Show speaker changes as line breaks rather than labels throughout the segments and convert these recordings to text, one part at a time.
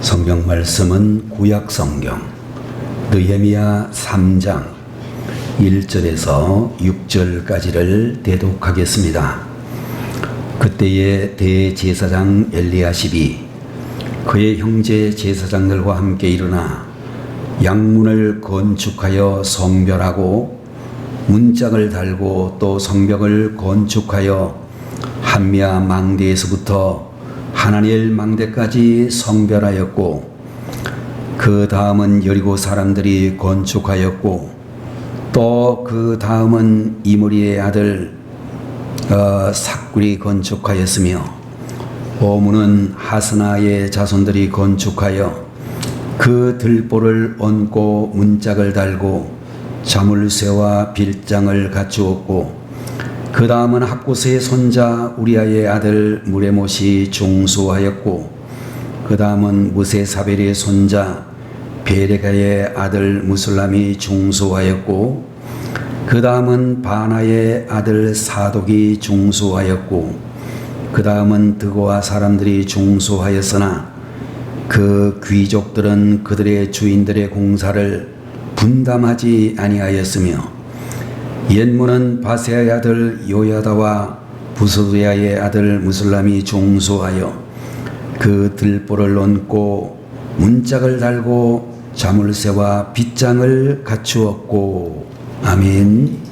성경 말씀은 구약 성경 느헤미야 3장 1절에서 6절까지를 대독하겠습니다. 그때의 대제사장 엘리야십이 그의 형제 제사장들과 함께 일어나 양문을 건축하여 성별하고 문짝을 달고 또 성벽을 건축하여 한미아 망대에서부터 하나니엘 망대까지 성별하였고, 그 다음은 여리고 사람들이 건축하였고, 또 그 다음은 이므리의 아들 삭굴이 건축하였으며, 오문은 하스나의 자손들이 건축하여 그 들보를 얹고 문짝을 달고 자물쇠와 빌장을 갖추었고, 그 다음은 학고스의 손자 우리아의 아들 무레못이 중수하였고, 그 다음은 무세사벨의 손자 베레가의 아들 무술람이 중수하였고, 그 다음은 바나의 아들 사독이 중수하였고, 그 다음은 드고아 사람들이 중수하였으나 그 귀족들은 그들의 주인들의 공사를 분담하지 아니하였으며, 옛문은 바세아의 아들 요야다와 부스드야의 아들 무술람이 중수하여 그 들보를 얹고 문짝을 달고 자물쇠와 빗장을 갖추었고. 아멘.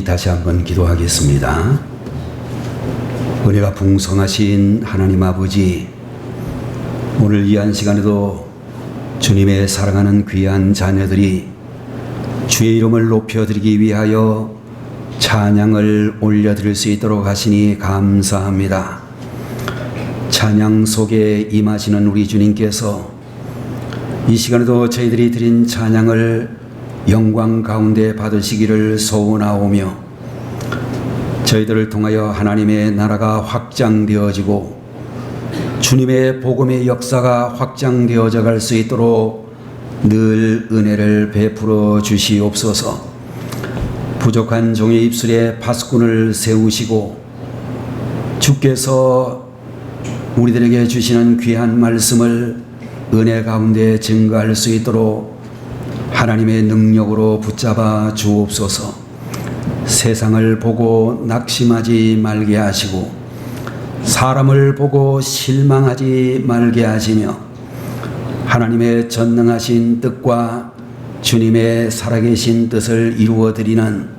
다시 한번 기도하겠습니다. 은혜가 풍성하신 하나님 아버지, 오늘 이 한 시간에도 주님의 사랑하는 귀한 자녀들이 주의 이름을 높여드리기 위하여 찬양을 올려드릴 수 있도록 하시니 감사합니다. 찬양 속에 임하시는 우리 주님께서 이 시간에도 저희들이 드린 찬양을 영광 가운데 받으시기를 소원하오며, 저희들을 통하여 하나님의 나라가 확장되어지고 주님의 복음의 역사가 확장되어져 갈 수 있도록 늘 은혜를 베풀어 주시옵소서. 부족한 종의 입술에 파수꾼을 세우시고 주께서 우리들에게 주시는 귀한 말씀을 은혜 가운데 증거할 수 있도록 하나님의 능력으로 붙잡아 주옵소서. 세상을 보고 낙심하지 말게 하시고 사람을 보고 실망하지 말게 하시며 하나님의 전능하신 뜻과 주님의 살아계신 뜻을 이루어드리는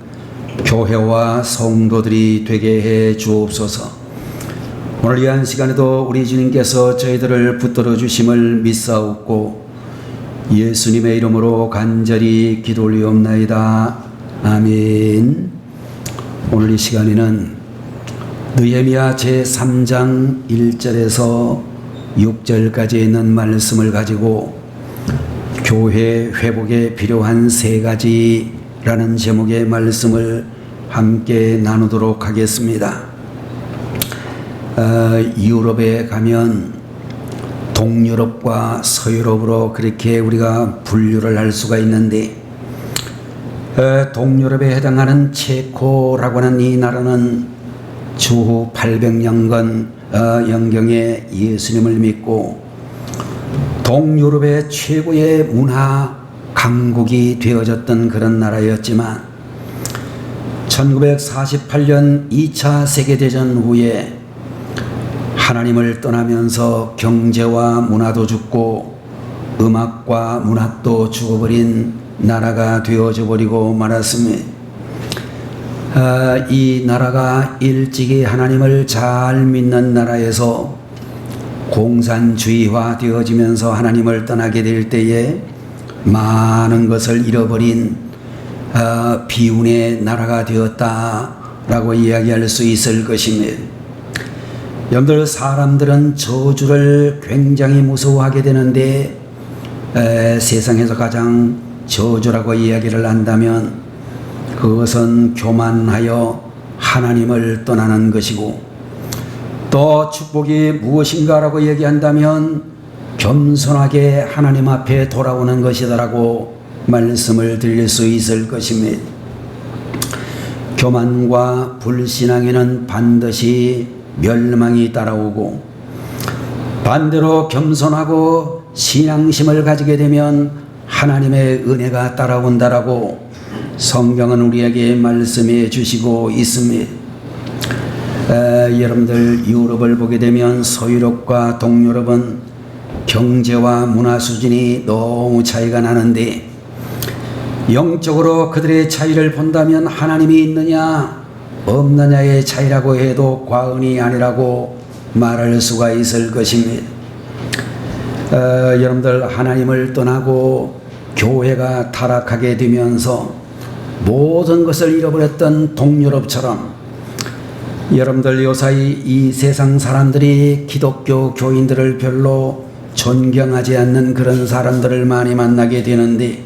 교회와 성도들이 되게 해 주옵소서. 오늘 이 한 시간에도 우리 주님께서 저희들을 붙들어 주심을 믿사옵고 예수님의 이름으로 간절히 기도 올리옵나이다. 아멘. 오늘 이 시간에는 느헤미야 제3장 1절에서 6절까지 있는 말씀을 가지고 교회 회복에 필요한 3가지라는 제목의 말씀을 함께 나누도록 하겠습니다. 유럽에 가면 동유럽과 서유럽으로 그렇게 우리가 분류를 할 수가 있는데 동유럽에 해당하는 체코라고 하는 이 나라는 주후 800년간 영경에 예수님을 믿고 동유럽의 최고의 문화 강국이 되어졌던 그런 나라였지만 1948년 2차 세계대전 후에 하나님을 떠나면서 경제와 문화도 죽고 음악과 문학도 죽어버린 나라가 되어져 버리고 말았습니다. 이 나라가 일찍이 하나님을 잘 믿는 나라에서 공산주의화 되어지면서 하나님을 떠나게 될 때에 많은 것을 잃어버린 비운의 나라가 되었다라고 이야기할 수 있을 것입니다. 여러분들, 사람들은 저주를 굉장히 무서워하게 되는데 세상에서 가장 저주라고 이야기를 한다면 그것은 교만하여 하나님을 떠나는 것이고, 또 축복이 무엇인가라고 얘기한다면 겸손하게 하나님 앞에 돌아오는 것이다라고 말씀을 드릴 수 있을 것입니다. 교만과 불신앙에는 반드시 멸망이 따라오고, 반대로 겸손하고 신앙심을 가지게 되면 하나님의 은혜가 따라온다라고 성경은 우리에게 말씀해 주시고 있습니다. 여러분들, 유럽을 보게 되면 서유럽과 동유럽은 경제와 문화 수준이 너무 차이가 나는데, 영적으로 그들의 차이를 본다면 하나님이 있느냐 없느냐의 차이라고 해도 과언이 아니라고 말할 수가 있을 것입니다. 여러분들, 하나님을 떠나고 교회가 타락하게 되면서 모든 것을 잃어버렸던 동유럽처럼 여러분들, 요사이 이 세상 사람들이 기독교 교인들을 별로 존경하지 않는 그런 사람들을 많이 만나게 되는데,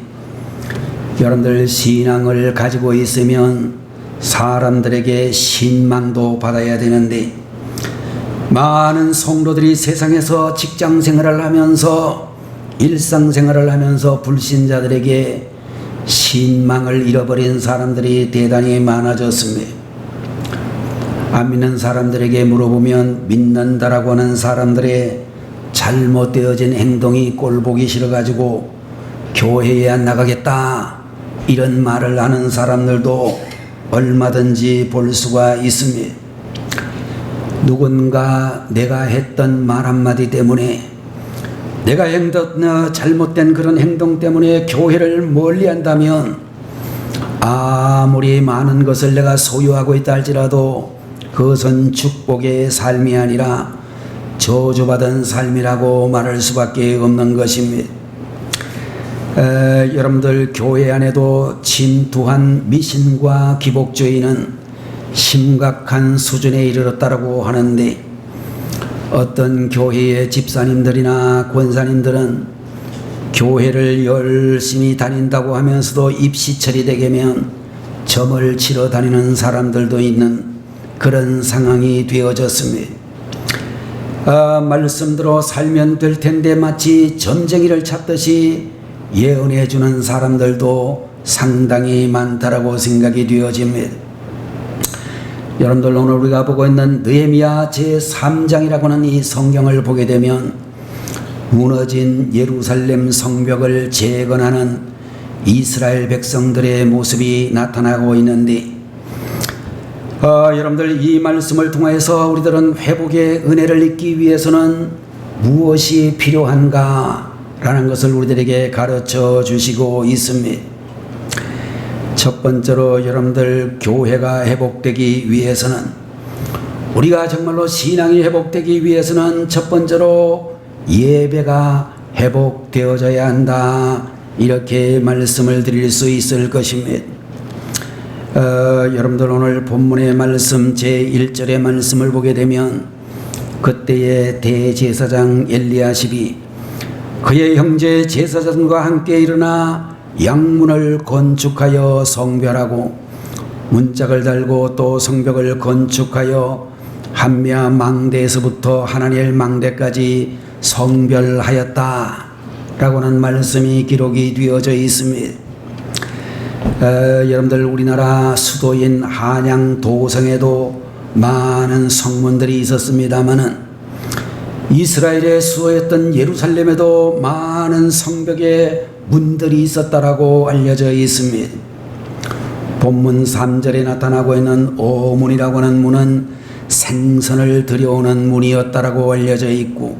여러분들, 신앙을 가지고 있으면 사람들에게 신망도 받아야 되는데, 많은 성도들이 세상에서 직장 생활을 하면서 일상생활을 하면서 불신자들에게 신망을 잃어버린 사람들이 대단히 많아졌습니다. 안 믿는 사람들에게 물어보면 믿는다라고 하는 사람들의 잘못되어진 행동이 꼴보기 싫어가지고 교회에 안 나가겠다 이런 말을 하는 사람들도 얼마든지 볼 수가 있습니다. 누군가 내가 했던 말 한마디 때문에, 내가 잘못된 그런 행동 때문에 교회를 멀리한다면 아무리 많은 것을 내가 소유하고 있다 할지라도 그것은 축복의 삶이 아니라 저주받은 삶이라고 말할 수밖에 없는 것입니다. 여러분들, 교회 안에도 침투한 미신과 기복주의는 심각한 수준에 이르렀다고 하는데, 어떤 교회의 집사님들이나 권사님들은 교회를 열심히 다닌다고 하면서도 입시철이 되면 점을 치러 다니는 사람들도 있는 그런 상황이 되어졌습니다. 말씀대로 살면 될 텐데 마치 점쟁이를 찾듯이 예언해 주는 사람들도 상당히 많다라고 생각이 되어집니다. 여러분들, 오늘 우리가 보고 있는 느헤미야 제3장이라고 하는 이 성경을 보게 되면 무너진 예루살렘 성벽을 재건하는 이스라엘 백성들의 모습이 나타나고 있는데, 여러분들, 이 말씀을 통해서 우리들은 회복의 은혜를 잊기 위해서는 무엇이 필요한가 라는 것을 우리들에게 가르쳐 주시고 있습니다. 첫 번째로 여러분들, 교회가 회복되기 위해서는, 우리가 정말로 신앙이 회복되기 위해서는 첫 번째로 예배가 회복되어져야 한다, 이렇게 말씀을 드릴 수 있을 것입니다. 여러분들, 오늘 본문의 말씀 제1절의 말씀을 보게 되면 그때의 대제사장 엘리야십이 그의 형제 제사장과 함께 일어나 양문을 건축하여 성별하고 문짝을 달고 또 성벽을 건축하여 한미아 망대에서부터 하나니엘 망대까지 성별하였다 라고 하는 말씀이 기록이 되어져 있습니다. 여러분들, 우리나라 수도인 한양 도성에도 많은 성문들이 있었습니다마는 이스라엘의 수도였던 예루살렘에도 많은 성벽의 문들이 있었다라고 알려져 있습니다. 본문 3절에 나타나고 있는 오문이라고 하는 문은 생선을 들여오는 문이었다라고 알려져 있고,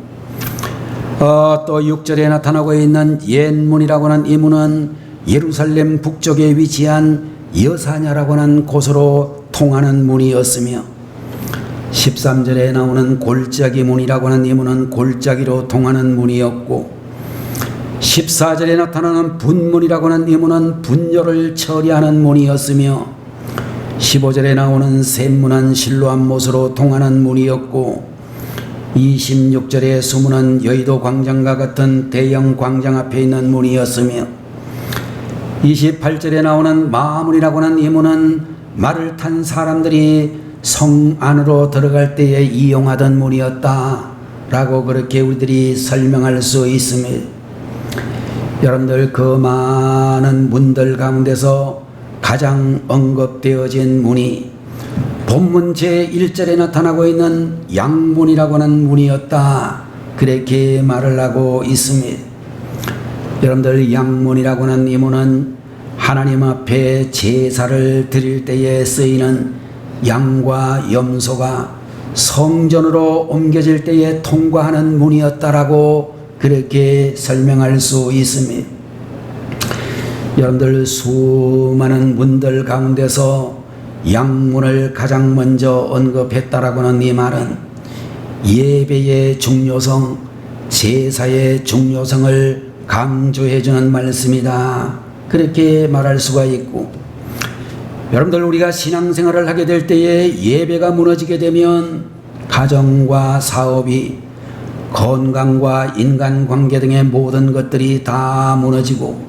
또 6절에 나타나고 있는 옛문이라고 하는 이 문은 예루살렘 북쪽에 위치한 여사냐라고 하는 곳으로 통하는 문이었으며, 13절에 나오는 골짜기 문이라고 하는 이 문은 골짜기로 통하는 문이었고, 14절에 나타나는 분문이라고 하는 이 문은 분뇨를 처리하는 문이었으며, 15절에 나오는 샘문은 실로암 못으로 통하는 문이었고, 26절의 수문은 여의도 광장과 같은 대형 광장 앞에 있는 문이었으며, 28절에 나오는 마문이라고 하는 이 문은 말을 탄 사람들이 성 안으로 들어갈 때에 이용하던 문이었다 라고 그렇게 우리들이 설명할 수 있습니다. 여러분들, 그 많은 문들 가운데서 가장 언급되어진 문이 본문 제1절에 나타나고 있는 양문이라고 하는 문이었다, 그렇게 말을 하고 있습니다. 여러분들, 양문이라고 하는 이 문은 하나님 앞에 제사를 드릴 때에 쓰이는 양과 염소가 성전으로 옮겨질 때에 통과하는 문이었다라고 그렇게 설명할 수 있습니다. 여러분들, 수많은 문들 가운데서 양문을 가장 먼저 언급했다라고 하는 이 말은 예배의 중요성, 제사의 중요성을 강조해주는 말씀이다, 그렇게 말할 수가 있고, 여러분들, 우리가 신앙생활을 하게 될 때에 예배가 무너지게 되면 가정과 사업이, 건강과 인간관계 등의 모든 것들이 다 무너지고,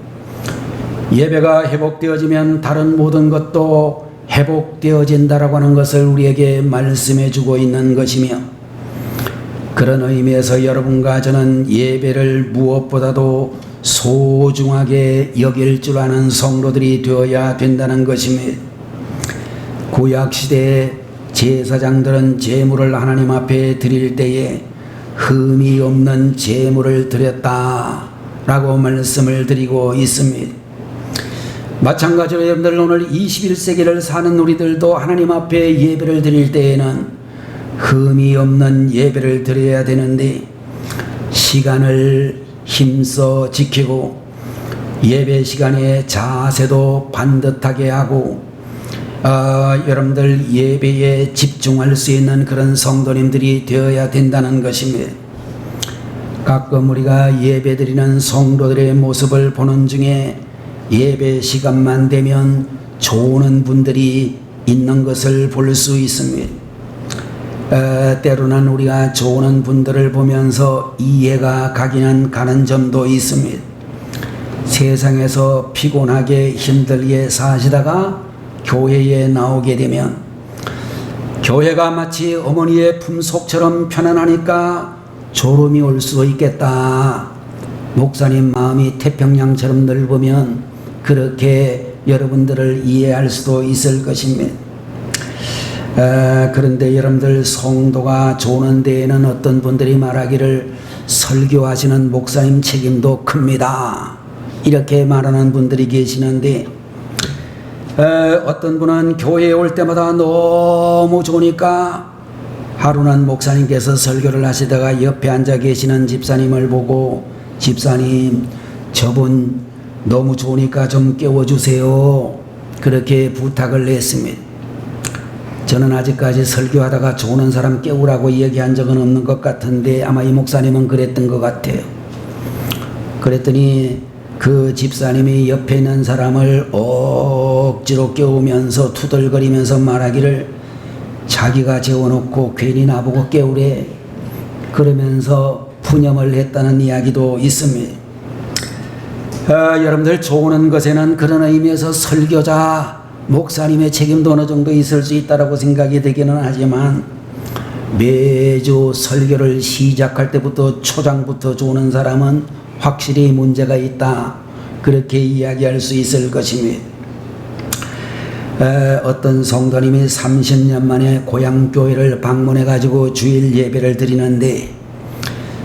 예배가 회복되어지면 다른 모든 것도 회복되어진다라고 하는 것을 우리에게 말씀해 주고 있는 것이며, 그런 의미에서 여러분과 저는 예배를 무엇보다도 소중하게 여길 줄 아는 성도들이 되어야 된다는 것입니다. 구약시대에 제사장들은 제물을 하나님 앞에 드릴 때에 흠이 없는 제물을 드렸다라고 말씀을 드리고 있습니다. 마찬가지로 여러분들, 오늘 21세기를 사는 우리들도 하나님 앞에 예배를 드릴 때에는 흠이 없는 예배를 드려야 되는데, 시간을 힘써 지키고 예배 시간에 자세도 반듯하게 하고 여러분들, 예배에 집중할 수 있는 그런 성도님들이 되어야 된다는 것입니다. 가끔 우리가 예배 드리는 성도들의 모습을 보는 중에 예배 시간만 되면 조는 분들이 있는 것을 볼 수 있습니다. 때로는 우리가 조는 분들을 보면서 이해가 가기는 가는 점도 있습니다. 세상에서 피곤하게 힘들게 사시다가 교회에 나오게 되면 교회가 마치 어머니의 품속처럼 편안하니까 졸음이 올 수 있겠다. 목사님 마음이 태평양처럼 넓으면 그렇게 여러분들을 이해할 수도 있을 것입니다. 그런데 여러분들 성도가 조는 데에는 어떤 분들이 말하기를 설교하시는 목사님 책임도 큽니다. 이렇게 말하는 분들이 계시는데 어떤 분은 교회에 올 때마다 너무 좋으니까 하루는 목사님께서 설교를 하시다가 옆에 앉아 계시는 집사님을 보고 집사님 저분 너무 좋으니까 좀 깨워주세요. 그렇게 부탁을 했습니다. 저는 아직까지 설교하다가 조는 사람 깨우라고 얘기한 적은 없는 것 같은데 아마 이 목사님은 그랬던 것 같아요. 그랬더니 그 집사님이 옆에 있는 사람을 억지로 깨우면서 투덜거리면서 말하기를 자기가 재워놓고 괜히 나보고 깨우래 그러면서 푸념을 했다는 이야기도 있습니다. 여러분들 조는 것에는 그런 의미에서 설교자 목사님의 책임도 어느 정도 있을 수 있다고 생각이 되기는 하지만 매주 설교를 시작할 때부터 초장부터 조는 사람은 확실히 문제가 있다 그렇게 이야기할 수 있을 것입니다. 어떤 성도님이 30년 만에 고향교회를 방문해 가지고 주일 예배를 드리는데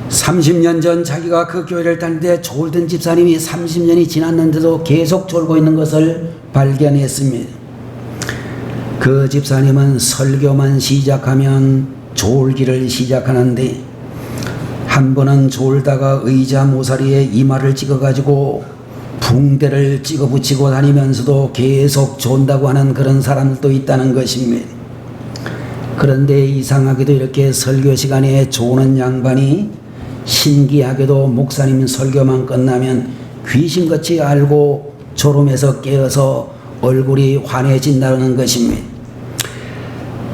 30년 전 자기가 그 교회를 다니는데 졸던 집사님이 30년이 지났는데도 계속 졸고 있는 것을 발견했습니다. 그 집사님은 설교만 시작하면 졸기를 시작하는데 한 번은 졸다가 의자 모서리에 이마를 찍어가지고 붕대를 찍어 붙이고 다니면서도 계속 존다고 하는 그런 사람들도 있다는 것입니다. 그런데 이상하게도 이렇게 설교 시간에 조는 양반이 신기하게도 목사님 설교만 끝나면 귀신같이 알고 졸음에서 깨어서 얼굴이 환해진다는 것입니다.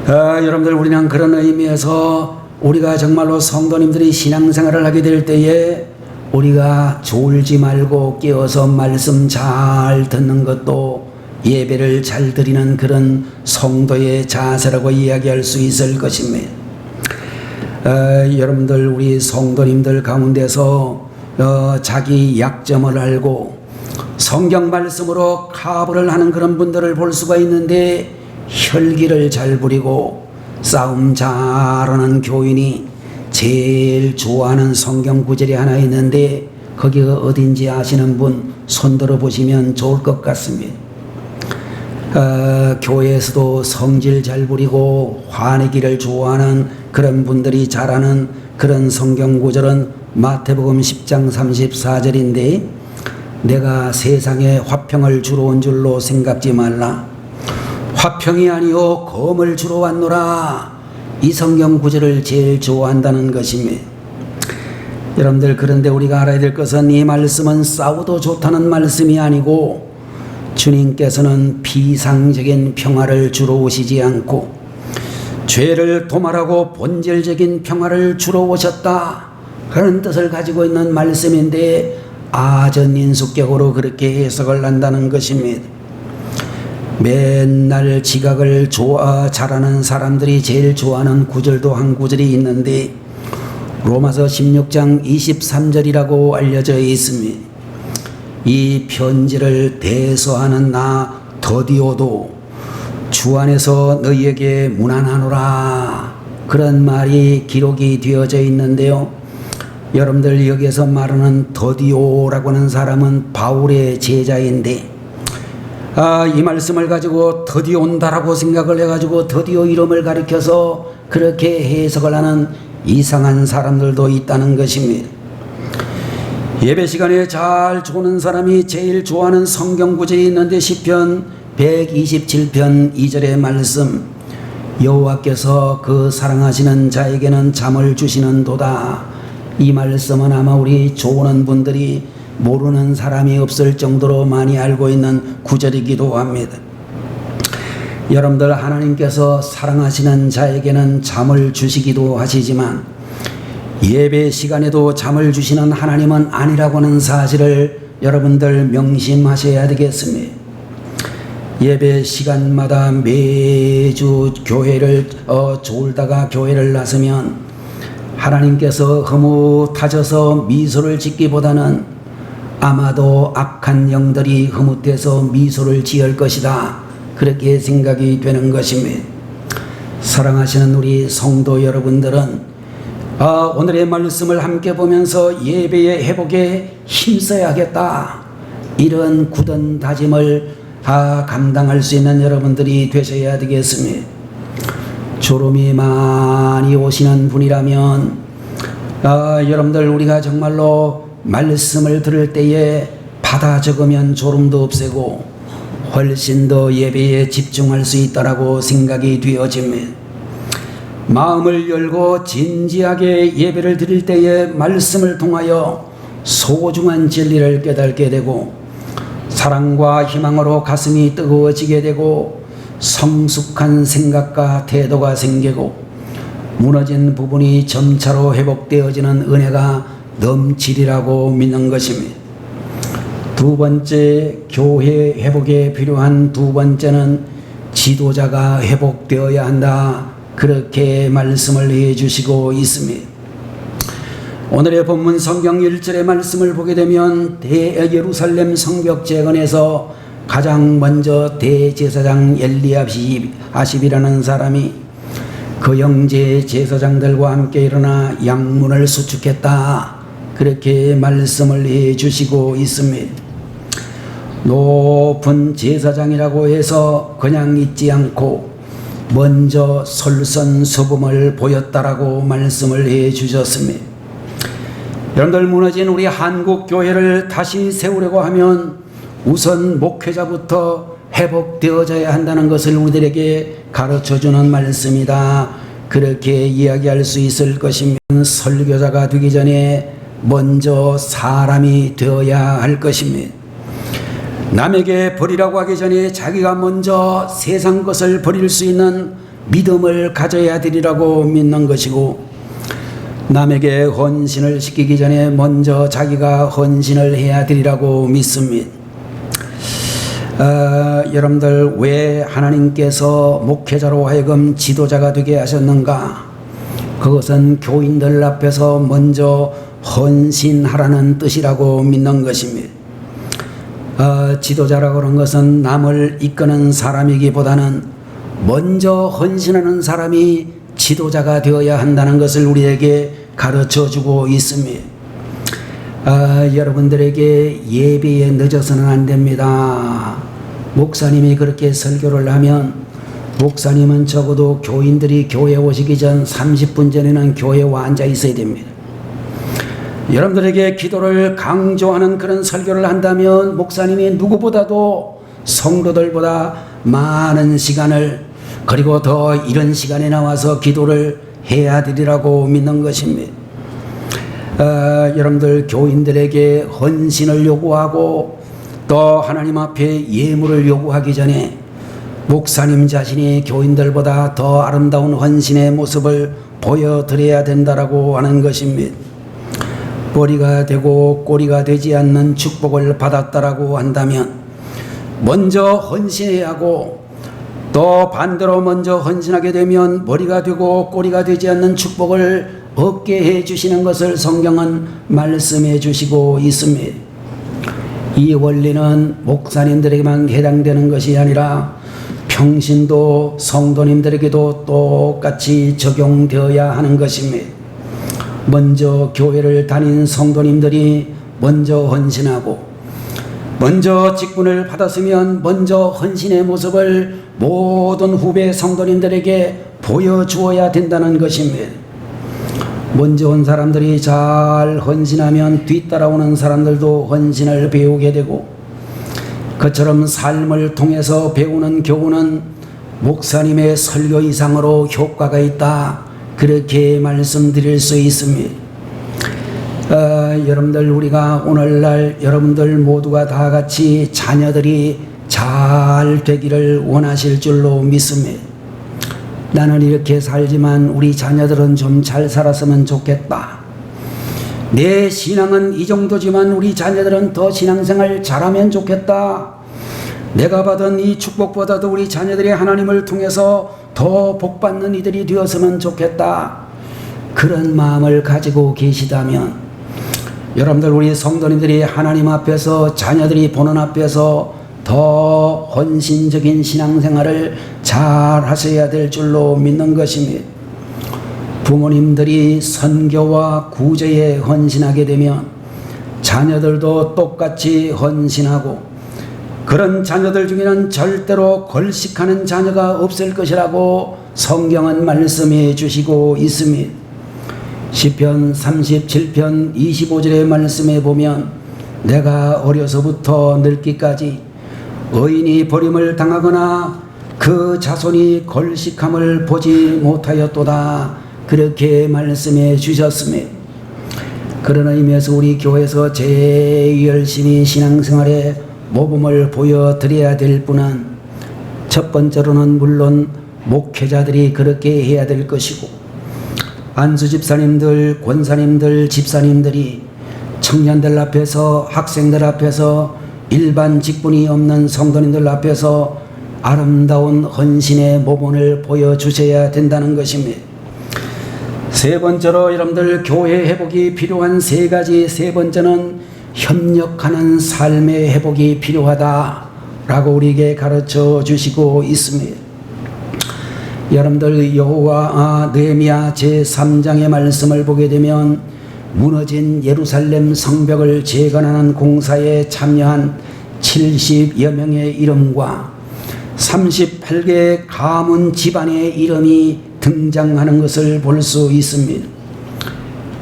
여러분들 우리는 그런 의미에서 우리가 정말로 성도님들이 신앙생활을 하게 될 때에 우리가 졸지 말고 깨어서 말씀 잘 듣는 것도 예배를 잘 드리는 그런 성도의 자세라고 이야기할 수 있을 것입니다. 여러분들 우리 성도님들 가운데서 자기 약점을 알고 성경 말씀으로 카버를 하는 그런 분들을 볼 수가 있는데 혈기를 잘 부리고 싸움 잘하는 교인이 제일 좋아하는 성경 구절이 하나 있는데 거기가 어딘지 아시는 분 손들어 보시면 좋을 것 같습니다. 교회에서도 성질 잘 부리고 화내기를 좋아하는 그런 분들이 잘하는 그런 성경 구절은 마태복음 10장 34절인데 내가 세상에 화평을 주러 온 줄로 생각지 말라. 화평이 아니요 검을 주러 왔노라. 이 성경 구절을 제일 좋아한다는 것입니다. 여러분들 그런데 우리가 알아야 될 것은 이 말씀은 싸워도 좋다는 말씀이 아니고 주님께서는 비상적인 평화를 주러 오시지 않고 죄를 도말하고 본질적인 평화를 주러 오셨다 그런 뜻을 가지고 있는 말씀인데 아전인수격으로 그렇게 해석을 한다는 것입니다. 맨날 지각을 잘하는 사람들이 제일 좋아하는 구절도 한 구절이 있는데 로마서 16장 23절이라고 알려져 있습니다. 이 편지를 대서하는 나 더디오도 주 안에서 너희에게 무난하노라 그런 말이 기록이 되어져 있는데요. 여러분들 여기에서 말하는 더디오라고 하는 사람은 바울의 제자인데 이 말씀을 가지고 드디어 온다라고 생각을 해가지고 드디어 이름을 가리켜서 그렇게 해석을 하는 이상한 사람들도 있다는 것입니다. 예배 시간에 잘 조는 사람이 제일 좋아하는 성경 구절이 있는데 시편 127편 2절의 말씀 여호와께서 그 사랑하시는 자에게는 잠을 주시는도다. 이 말씀은 아마 우리 조는 분들이 모르는 사람이 없을 정도로 많이 알고 있는 구절이기도 합니다. 여러분들 하나님께서 사랑하시는 자에게는 잠을 주시기도 하시지만 예배 시간에도 잠을 주시는 하나님은 아니라고 하는 사실을 여러분들 명심하셔야 되겠습니다. 예배 시간마다 매주 교회를 졸다가 교회를 나서면 하나님께서 흐뭇하셔서 미소를 짓기보다는 아마도 악한 영들이 흐뭇해서 미소를 지을 것이다. 그렇게 생각이 되는 것입니다. 사랑하시는 우리 성도 여러분들은 오늘의 말씀을 함께 보면서 예배의 회복에 힘써야 하겠다. 이런 굳은 다짐을 감당할 수 있는 여러분들이 되셔야 되겠습니다. 졸음이 많이 오시는 분이라면 여러분들 우리가 정말로 말씀을 들을 때에 받아 적으면 졸음도 없애고 훨씬 더 예배에 집중할 수 있다라고 생각이 되어집니다. 마음을 열고 진지하게 예배를 드릴 때에 말씀을 통하여 소중한 진리를 깨닫게 되고 사랑과 희망으로 가슴이 뜨거워지게 되고 성숙한 생각과 태도가 생기고 무너진 부분이 점차로 회복되어지는 은혜가 넘치리라고 믿는 것입니다. 두 번째, 교회 회복에 필요한 두 번째는 지도자가 회복되어야 한다. 그렇게 말씀을 해주시고 있습니다. 오늘의 본문 성경 1절의 말씀을 보게 되면 대예루살렘 성벽 재건에서 가장 먼저 대제사장 엘리야십이라는 사람이 그 형제 제사장들과 함께 일어나 양문을 수축했다. 그렇게 말씀을 해주시고 있습니다. 높은 제사장이라고 해서 그냥 있지 않고 먼저 솔선수범을 보였다라고 말씀을 해주셨습니다. 여러분들 무너진 우리 한국 교회를 다시 세우려고 하면 우선 목회자부터 회복되어져야 한다는 것을 우리들에게 가르쳐주는 말씀이다. 그렇게 이야기할 수 있을 것이면 설교자가 되기 전에 먼저 사람이 되어야 할 것입니다. 남에게 버리라고 하기 전에 자기가 먼저 세상 것을 버릴 수 있는 믿음을 가져야 되리라고 믿는 것이고 남에게 헌신을 시키기 전에 먼저 자기가 헌신을 해야 되리라고 믿습니다. 여러분들 왜 하나님께서 목회자로 하여금 지도자가 되게 하셨는가? 그것은 교인들 앞에서 먼저 헌신하라는 뜻이라고 믿는 것입니다. 지도자라고 하는 것은 남을 이끄는 사람이기보다는 먼저 헌신하는 사람이 지도자가 되어야 한다는 것을 우리에게 가르쳐주고 있습니다. 여러분들에게 예배에 늦어서는 안 됩니다. 목사님이 그렇게 설교를 하면 목사님은 적어도 교인들이 교회에 오시기 전 30분 전에는 교회에 와 앉아 있어야 됩니다. 여러분들에게 기도를 강조하는 그런 설교를 한다면 목사님이 누구보다도 성도들보다 많은 시간을 그리고 더 이런 시간에 나와서 기도를 해야 되리라고 믿는 것입니다. 여러분들 교인들에게 헌신을 요구하고 또 하나님 앞에 예물을 요구하기 전에 목사님 자신이 교인들보다 더 아름다운 헌신의 모습을 보여드려야 된다라고 하는 것입니다. 머리가 되고 꼬리가 되지 않는 축복을 받았다라고 한다면 먼저 헌신해야 하고 또 반대로 먼저 헌신하게 되면 머리가 되고 꼬리가 되지 않는 축복을 얻게 해주시는 것을 성경은 말씀해 주시고 있습니다. 이 원리는 목사님들에게만 해당되는 것이 아니라 평신도 성도님들에게도 똑같이 적용되어야 하는 것입니다. 먼저 교회를 다닌 성도님들이 먼저 헌신하고 먼저 직분을 받았으면 먼저 헌신의 모습을 모든 후배 성도님들에게 보여주어야 된다는 것입니다. 먼저 온 사람들이 잘 헌신하면 뒤따라오는 사람들도 헌신을 배우게 되고 그처럼 삶을 통해서 배우는 교훈은 목사님의 설교 이상으로 효과가 있다. 그렇게 말씀드릴 수 있습니다. 여러분들 우리가 오늘날 여러분들 모두가 다 같이 자녀들이 잘 되기를 원하실 줄로 믿습니다. 나는 이렇게 살지만 우리 자녀들은 좀 잘 살았으면 좋겠다. 내 신앙은 이 정도지만 우리 자녀들은 더 신앙생활 잘하면 좋겠다. 내가 받은 이 축복보다도 우리 자녀들이 하나님을 통해서 더 복받는 이들이 되었으면 좋겠다. 그런 마음을 가지고 계시다면 여러분들 우리 성도님들이 하나님 앞에서 자녀들이 보는 앞에서 더 헌신적인 신앙생활을 잘 하셔야 될 줄로 믿는 것입니다. 부모님들이 선교와 구제에 헌신하게 되면 자녀들도 똑같이 헌신하고 그런 자녀들 중에는 절대로 걸식하는 자녀가 없을 것이라고 성경은 말씀해 주시고 있습니다. 시편 37편 25절의 말씀에 보면 내가 어려서부터 늙기까지 의인이 버림을 당하거나 그 자손이 걸식함을 보지 못하였도다 그렇게 말씀해 주셨습니다. 그런 의미에서 우리 교회에서 제일 열심히 신앙생활에 모범을 보여드려야 될 분은 첫 번째로는 물론 목회자들이 그렇게 해야 될 것이고 안수 집사님들, 권사님들, 집사님들이 청년들 앞에서 학생들 앞에서 일반 직분이 없는 성도님들 앞에서 아름다운 헌신의 모범을 보여주셔야 된다는 것입니다. 세 번째로 여러분들 교회 회복이 필요한 세 번째는 협력하는 삶의 회복이 필요하다라고 우리에게 가르쳐 주시고 있습니다. 여러분들 여호와 느헤미야 제3장의 말씀을 보게 되면 무너진 예루살렘 성벽을 재건하는 공사에 참여한 70여 명의 이름과 38개의 가문 집안의 이름이 등장하는 것을 볼 수 있습니다.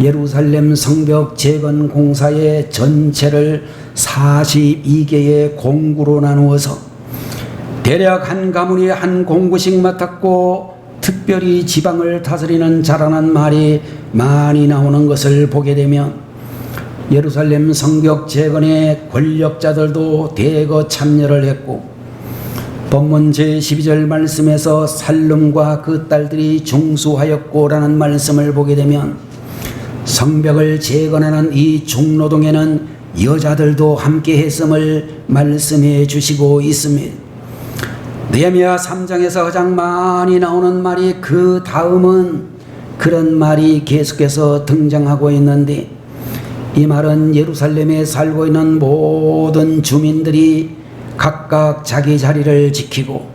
예루살렘 성벽 재건 공사의 전체를 42개의 공구로 나누어서 대략 한 가문이 한 공구씩 맡았고 특별히 지방을 다스리는 자라는 말이 많이 나오는 것을 보게 되면 예루살렘 성벽 재건의 권력자들도 대거 참여를 했고 본문 제12절 말씀에서 살룸과 그 딸들이 중수하였고라는 말씀을 보게 되면 성벽을 재건하는 이 중노동에는 여자들도 함께 했음을 말씀해 주시고 있습니다. 느헤미야 3장에서 가장 많이 나오는 말이 그 다음은 그런 말이 계속해서 등장하고 있는데 이 말은 예루살렘에 살고 있는 모든 주민들이 각각 자기 자리를 지키고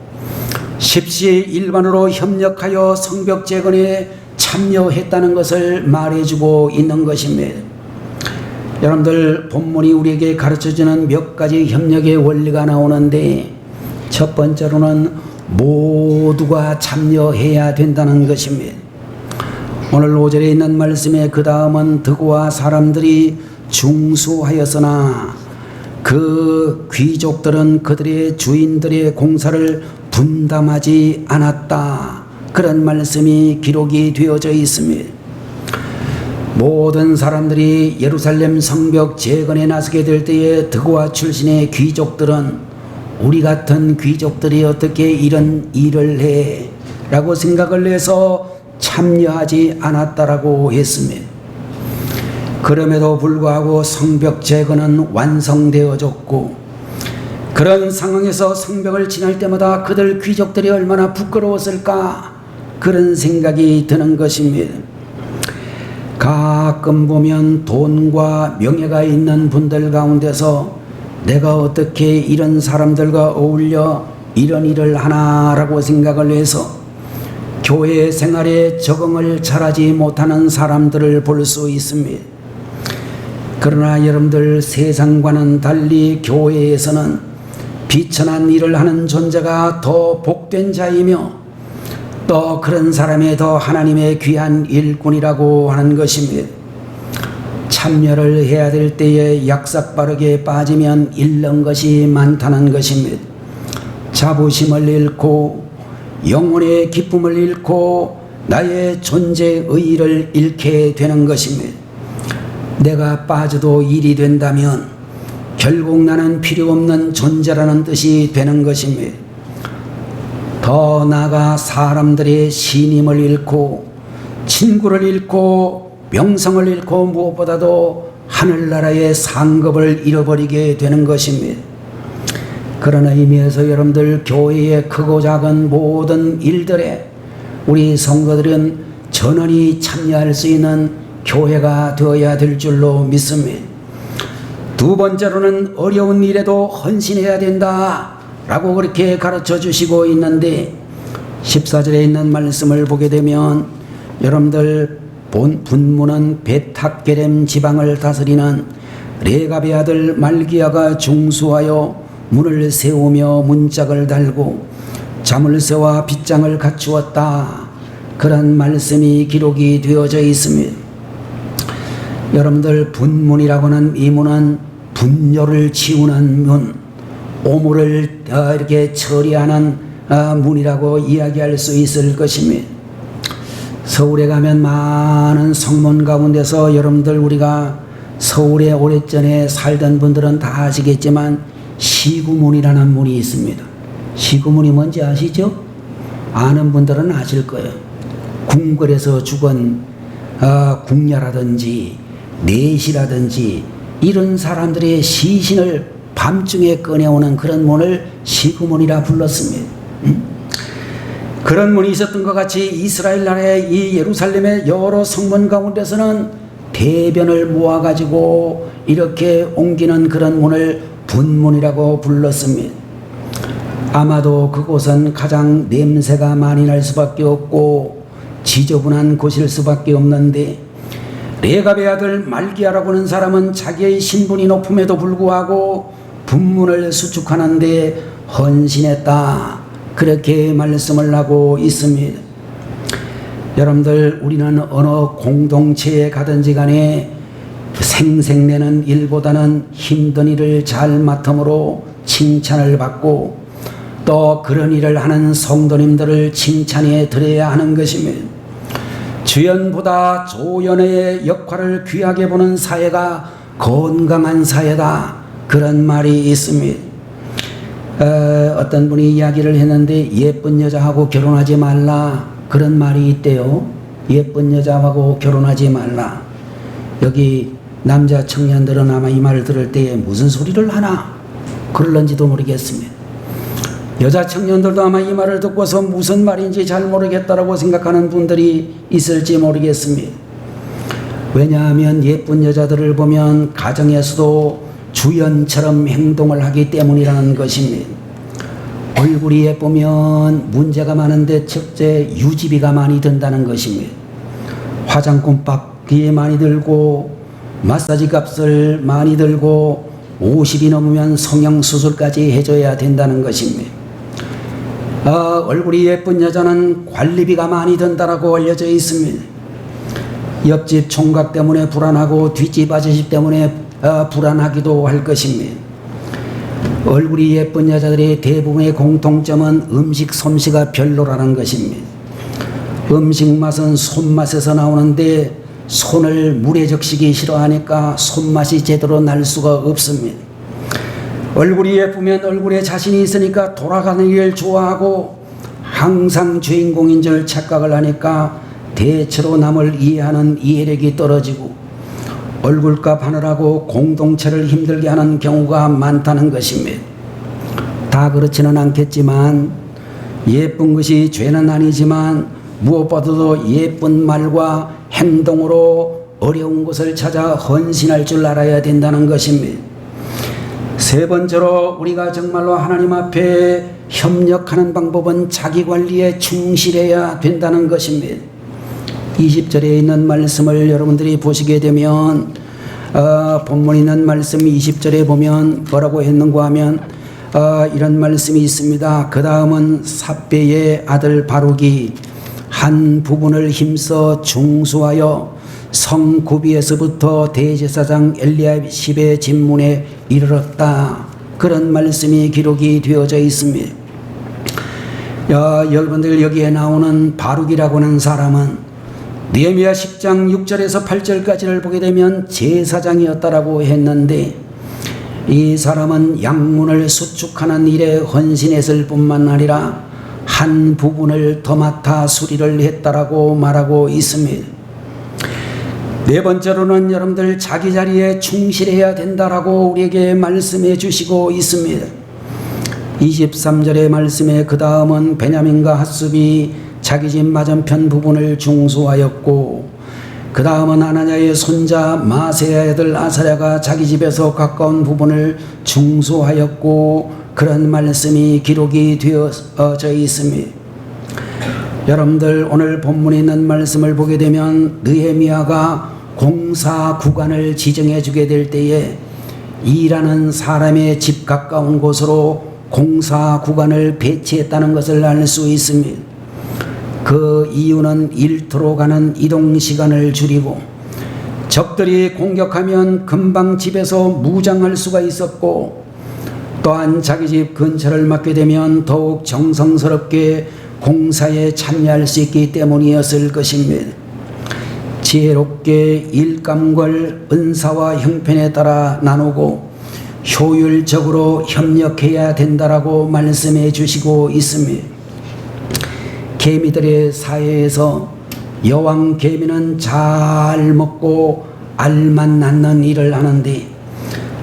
십시일반으로 협력하여 성벽 재건에 참여했다는 것을 말해주고 있는 것입니다. 여러분들 본문이 우리에게 가르쳐주는 몇 가지 협력의 원리가 나오는데 첫 번째로는 모두가 참여해야 된다는 것입니다. 오늘 5절에 있는 말씀에 그 다음은 드고와 사람들이 중수하였으나 그 귀족들은 그들의 주인들의 공사를 분담하지 않았다. 그런 말씀이 기록이 되어져 있습니다. 모든 사람들이 예루살렘 성벽 재건에 나서게 될 때에 드고와 출신의 귀족들은 우리 같은 귀족들이 어떻게 이런 일을 해? 라고 생각을 해서 참여하지 않았다라고 했습니다. 그럼에도 불구하고 성벽 재건은 완성되어졌고 그런 상황에서 성벽을 지날 때마다 그들 귀족들이 얼마나 부끄러웠을까 그런 생각이 드는 것입니다. 가끔 보면 돈과 명예가 있는 분들 가운데서 내가 어떻게 이런 사람들과 어울려 이런 일을 하나라고 생각을 해서 교회 생활에 적응을 잘하지 못하는 사람들을 볼 수 있습니다. 그러나 여러분들 세상과는 달리 교회에서는 비천한 일을 하는 존재가 더 복된 자이며 또 그런 사람이 더 하나님의 귀한 일꾼이라고 하는 것입니다. 참여를 해야 될 때에 약삭빠르게 빠지면 잃는 것이 많다는 것입니다. 자부심을 잃고 영혼의 기쁨을 잃고 나의 존재의 의의를 잃게 되는 것입니다. 내가 빠져도 일이 된다면 결국 나는 필요 없는 존재라는 뜻이 되는 것입니다. 더 나아가 사람들의 신임을 잃고 친구를 잃고 명성을 잃고 무엇보다도 하늘나라의 상급을 잃어버리게 되는 것입니다. 그런 의미에서 여러분들 교회의 크고 작은 모든 일들에 우리 성도들은 전원이 참여할 수 있는 교회가 되어야 될 줄로 믿습니다. 두 번째로는 어려운 일에도 헌신해야 된다 라고 그렇게 가르쳐 주시고 있는데 14절에 있는 말씀을 보게 되면 여러분들 분문은 베탁게렘 지방을 다스리는 레갑의 아들 말기야가 중수하여 문을 세우며 문짝을 달고 자물쇠와 빗장을 갖추었다. 그런 말씀이 기록이 되어져 있습니다. 여러분들 분문이라고 하는 이 문은 분뇨를 치우는 문, 오물을 이렇게 처리하는 문이라고 이야기할 수 있을 것입니다. 서울에 가면 많은 성문 가운데서 여러분들 우리가 서울에 오래전에 살던 분들은 다 아시겠지만 시구문이라는 문이 있습니다. 시구문이 뭔지 아시죠? 아는 분들은 아실 거예요. 궁궐에서 죽은 궁녀라든지 내시라든지 이런 사람들의 시신을 밤중에 꺼내오는 그런 문을 시구문이라 불렀습니다. 그런 문이 있었던 것 같이 이스라엘 나라의 이 예루살렘의 여러 성문 가운데서는 대변을 모아가지고 이렇게 옮기는 그런 문을 분문이라고 불렀습니다. 아마도 그곳은 가장 냄새가 많이 날 수밖에 없고 지저분한 곳일 수밖에 없는데 레갑의 아들 말기야라고 하는 사람은 자기의 신분이 높음에도 불구하고 분문을 수축하는데 헌신했다. 그렇게 말씀을 하고 있습니다. 여러분들 우리는 어느 공동체에 가든지 간에 생색내는 일보다는 힘든 일을 잘 맡음으로 칭찬을 받고 또 그런 일을 하는 성도님들을 칭찬해 드려야 하는 것입니다. 주연보다 조연의 역할을 귀하게 보는 사회가 건강한 사회다. 그런 말이 있습니다. 어떤 분이 이야기를 했는데 예쁜 여자하고 결혼하지 말라. 그런 말이 있대요. 예쁜 여자하고 결혼하지 말라. 여기 남자 청년들은 아마 이 말을 들을 때에 무슨 소리를 하나 그럴런지도 모르겠습니다. 여자 청년들도 아마 이 말을 듣고서 무슨 말인지 잘 모르겠다라고 생각하는 분들이 있을지 모르겠습니다. 왜냐하면 예쁜 여자들을 보면 가정에서도 주연처럼 행동을 하기 때문이라는 것입니다. 얼굴이 예쁘면 문제가 많은데 첫째 유지비가 많이 든다는 것입니다. 화장품값이 많이 들고 마사지 값을 많이 들고 50이 넘으면 성형수술까지 해줘야 된다는 것입니다. 얼굴이 예쁜 여자는 관리비가 많이 든다라고 알려져 있습니다. 옆집 총각 때문에 불안하고 뒷집 아저씨 때문에 불안하기도 할 것입니다. 얼굴이 예쁜 여자들의 대부분의 공통점은 음식 솜씨가 별로라는 것입니다. 음식 맛은 손맛에서 나오는데 손을 물에 적시기 싫어하니까 손맛이 제대로 날 수가 없습니다. 얼굴이 예쁘면 얼굴에 자신이 있으니까 돌아가는 일 좋아하고 항상 주인공인 줄 착각을 하니까 대체로 남을 이해하는 이해력이 떨어지고 얼굴값 하느라고 공동체를 힘들게 하는 경우가 많다는 것입니다. 다 그렇지는 않겠지만 예쁜 것이 죄는 아니지만 무엇보다도 예쁜 말과 행동으로 어려운 것을 찾아 헌신할 줄 알아야 된다는 것입니다. 세 번째로 우리가 정말로 하나님 앞에 협력하는 방법은 자기관리에 충실해야 된다는 것입니다. 20절에 있는 말씀을 여러분들이 보시게 되면 본문에 있는 말씀 20절에 보면 뭐라고 했는가 하면 이런 말씀이 있습니다. 그 다음은 삽배의 아들 바룩이 한 부분을 힘써 중수하여 성구비에서부터 대제사장 엘리야십의 집문에 이르렀다. 그런 말씀이 기록이 되어져 있습니다. 여러분들 여기에 나오는 바룩이라고 하는 사람은 느헤미야 10장 6절에서 8절까지를 보게 되면 제사장이었다라고 했는데 이 사람은 양문을 수축하는 일에 헌신했을 뿐만 아니라 한 부분을 더 맡아 수리를 했다라고 말하고 있습니다. 네 번째로는 여러분들 자기 자리에 충실해야 된다라고 우리에게 말씀해 주시고 있습니다. 23절의 말씀에 그 다음은 베냐민과 핫숲이 자기 집 맞은편 부분을 중수하였고 그 다음은 아나냐의 손자 마세야의 아들 아사랴가 자기 집에서 가까운 부분을 중수하였고, 그런 말씀이 기록이 되어져 있습니다. 여러분들, 오늘 본문에 있는 말씀을 보게 되면 느헤미야가 공사 구간을 지정해 주게 될 때에 일하는 사람의 집 가까운 곳으로 공사 구간을 배치했다는 것을 알 수 있습니다. 그 이유는 일터로 가는 이동 시간을 줄이고, 적들이 공격하면 금방 집에서 무장할 수가 있었고, 또한 자기 집 근처를 맡게 되면 더욱 정성스럽게 공사에 참여할 수 있기 때문이었을 것입니다. 지혜롭게 일감을 은사와 형편에 따라 나누고 효율적으로 협력해야 된다라고 말씀해 주시고 있습니다. 개미들의 사회에서 여왕 개미는 잘 먹고 알만 낳는 일을 하는데,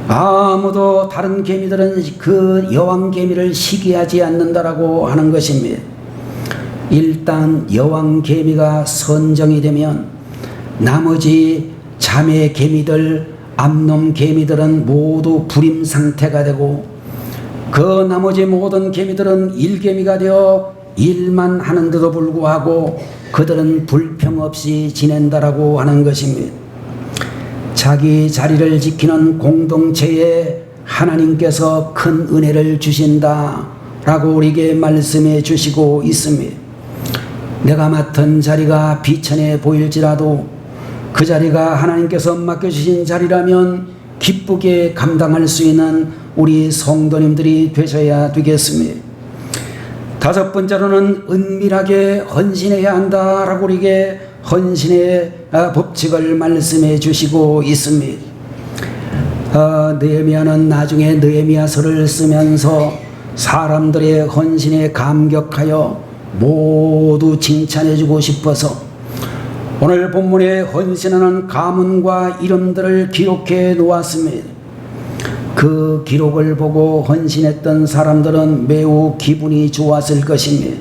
아무도 다른 개미들은 그 여왕 개미를 시기하지 않는다라고 하는 것입니다. 일단 여왕 개미가 선정이 되면 나머지 자매 개미들, 암놈 개미들은 모두 불임 상태가 되고, 그 나머지 모든 개미들은 일개미가 되어 일만 하는데도 불구하고 그들은 불평 없이 지낸다라고 하는 것입니다. 자기 자리를 지키는 공동체에 하나님께서 큰 은혜를 주신다라고 우리에게 말씀해 주시고 있습니다. 내가 맡은 자리가 비천해 보일지라도 그 자리가 하나님께서 맡겨주신 자리라면 기쁘게 감당할 수 있는 우리 성도님들이 되셔야 되겠습니다. 다섯 번째로는 은밀하게 헌신해야 한다라고 우리에게 헌신의 법칙을 말씀해 주시고 있습니다. 느헤미야는 나중에 느헤미야서를 쓰면서 사람들의 헌신에 감격하여 모두 칭찬해 주고 싶어서 오늘 본문에 헌신하는 가문과 이름들을 기록해 놓았습니다. 그 기록을 보고 헌신했던 사람들은 매우 기분이 좋았을 것입니다.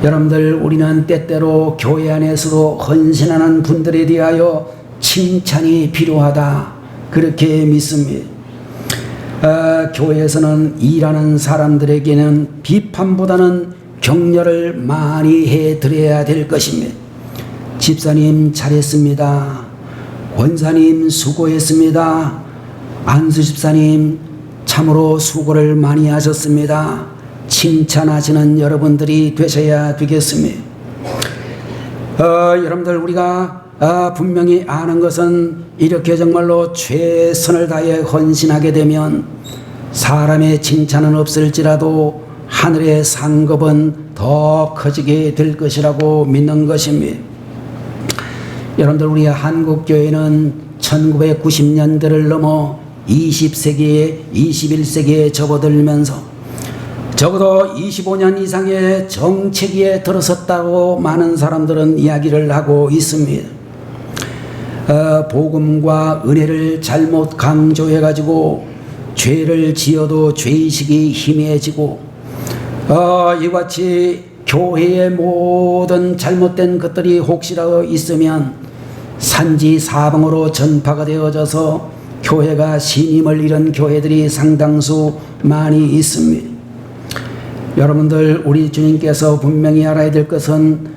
여러분들, 우리는 때때로 교회 안에서도 헌신하는 분들에 대하여 칭찬이 필요하다, 그렇게 믿습니다. 교회에서는 일하는 사람들에게는 비판보다는 격려를 많이 해드려야 될 것입니다. 집사님 잘했습니다. 권사님 수고했습니다. 안수 집사님 참으로 수고를 많이 하셨습니다. 칭찬하시는 여러분들이 되셔야 되겠습니다. 여러분들, 우리가 분명히 아는 것은 이렇게 정말로 최선을 다해 헌신하게 되면 사람의 칭찬은 없을지라도 하늘의 상급은 더 커지게 될 것이라고 믿는 것입니다. 여러분들, 우리 한국교회는 1990년대를 넘어 20세기에 21세기에 접어들면서 적어도 25년 이상의 정체기에 들어섰다고 많은 사람들은 이야기를 하고 있습니다. 복음과 은혜를 잘못 강조해가지고 죄를 지어도 죄의식이 희미해지고, 이같이 교회의 모든 잘못된 것들이 혹시라도 있으면 산지사방으로 전파가 되어져서 교회가 신임을 잃은 교회들이 상당수 많이 있습니다. 여러분들, 우리 주님께서 분명히 알아야 될 것은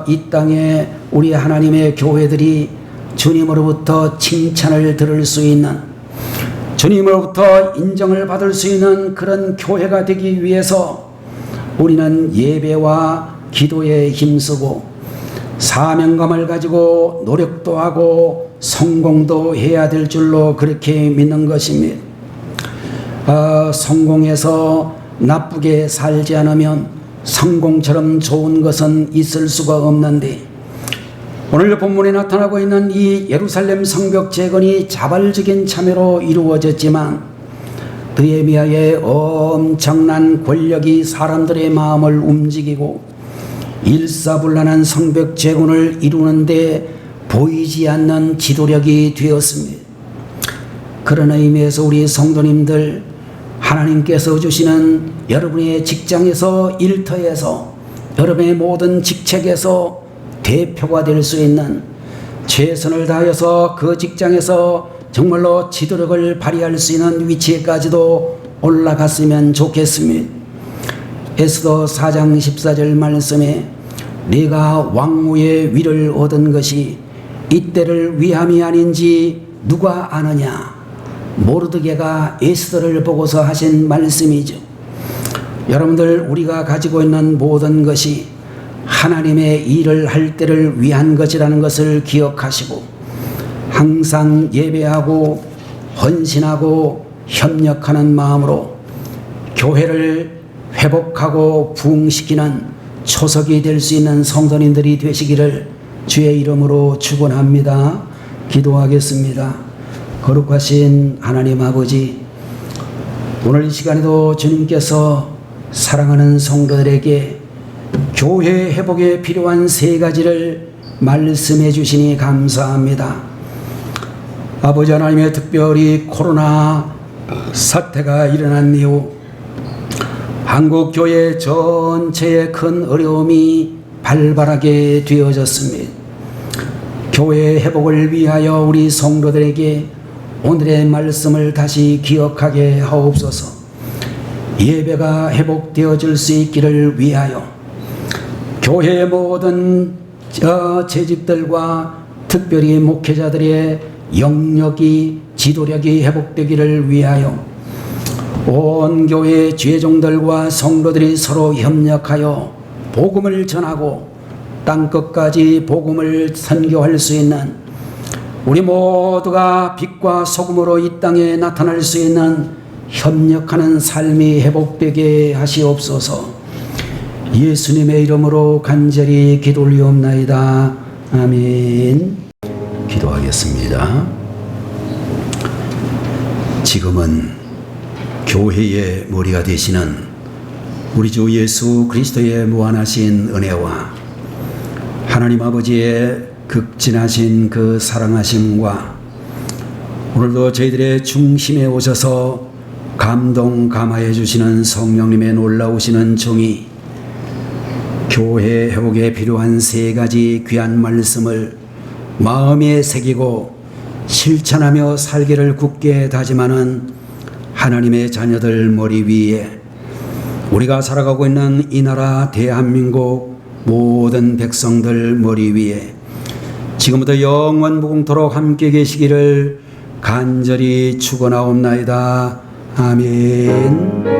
이 땅에 우리 하나님의 교회들이 주님으로부터 칭찬을 들을 수 있는, 주님으로부터 인정을 받을 수 있는 그런 교회가 되기 위해서 우리는 예배와 기도에 힘쓰고 사명감을 가지고 노력도 하고 성공도 해야 될 줄로 그렇게 믿는 것입니다. 성공해서 나쁘게 살지 않으면 성공처럼 좋은 것은 있을 수가 없는데, 오늘 본문에 나타나고 있는 이 예루살렘 성벽 재건이 자발적인 참여로 이루어졌지만 느헤미야의 엄청난 권력이 사람들의 마음을 움직이고 일사불란한 성벽 재건을 이루는데 보이지 않는 지도력이 되었습니다. 그런 의미에서 우리 성도님들, 하나님께서 주시는 여러분의 직장에서, 일터에서, 여러분의 모든 직책에서 대표가 될 수 있는 최선을 다하여서 그 직장에서 정말로 지도력을 발휘할 수 있는 위치에까지도 올라갔으면 좋겠습니다. 에스더 4장 14절 말씀에 네가 왕후의 위를 얻은 것이 이때를 위함이 아닌지 누가 아느냐. 모르드게가 에스더를 보고서 하신 말씀이죠. 여러분들, 우리가 가지고 있는 모든 것이 하나님의 일을 할 때를 위한 것이라는 것을 기억하시고 항상 예배하고 헌신하고 협력하는 마음으로 교회를 회복하고 부흥시키는 초석이 될 수 있는 성도님들이 되시기를 주의 이름으로 축원합니다. 기도하겠습니다. 거룩하신 하나님 아버지, 오늘 이 시간에도 주님께서 사랑하는 성도들에게 교회 회복에 필요한 3가지를 말씀해 주시니 감사합니다. 아버지 하나님의, 특별히 코로나 사태가 일어난 이후 한국 교회 전체에 큰 어려움이 발발하게 되어졌습니다. 교회 회복을 위하여 우리 성도들에게 오늘의 말씀을 다시 기억하게 하옵소서. 예배가 회복되어질 수 있기를 위하여 교회의 모든 재직들과 특별히 목회자들의 영역이, 지도력이 회복되기를 위하여 온 교회 죄종들과 성도들이 서로 협력하여 복음을 전하고 땅끝까지 복음을 선교할 수 있는, 우리 모두가 빛과 소금으로 이 땅에 나타날 수 있는 협력하는 삶이 회복되게 하시옵소서. 예수님의 이름으로 간절히 기도 올리옵나이다. 아멘. 기도하겠습니다. 지금은 교회의 머리가 되시는 우리 주 예수 그리스도의 무한하신 은혜와 하나님 아버지의 극진하신 그 사랑하심과 오늘도 저희들의 중심에 오셔서 감동 감화해 주시는 성령님의 놀라우시는 종이 교회 회복에 필요한 3가지 귀한 말씀을 마음에 새기고 실천하며 살기를 굳게 다짐하는 하나님의 자녀들 머리 위에 우리가 살아가고 있는 이 나라 대한민국 모든 백성들 머리 위에 지금부터 영원 무궁토록 함께 계시기를 간절히 축원하옵나이다. 아멘.